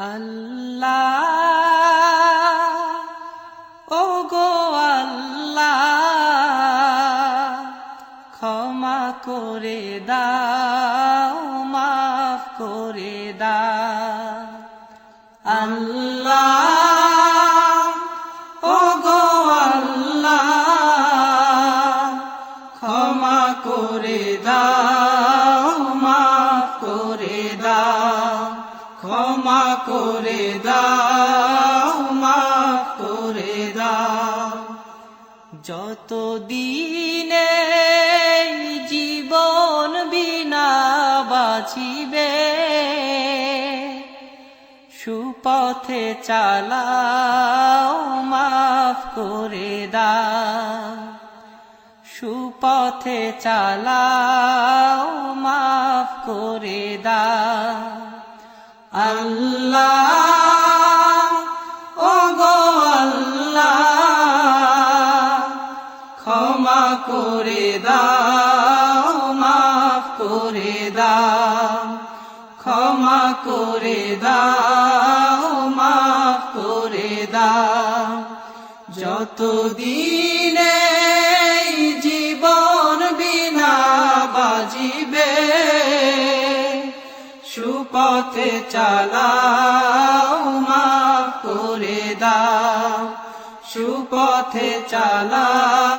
আল্লাহ ও গো আল্লাহ ক্ষমা করে দাও মাফ করে দাও আল্লাহ ও গো আল্লাহ ক্ষমা করে দাও মাফ করে দাও ক্ষমা করে দাও মাফ করে দাও যত দিনে জীবন বিনা বাঁচিবে সুপথে চালাও মাফ করে দাও সুপথে চালাও মাফ করে দাও আল্লাহ ও গো আল্লাহ ক্ষমা করে দাও মাফ করে দাও ক্ষমা করে দাও মাফ করে দাও যত দিনে জীবন বিনা বাজিবে সুপথে চালাও মাফ করে দাও সুপথে চালাও।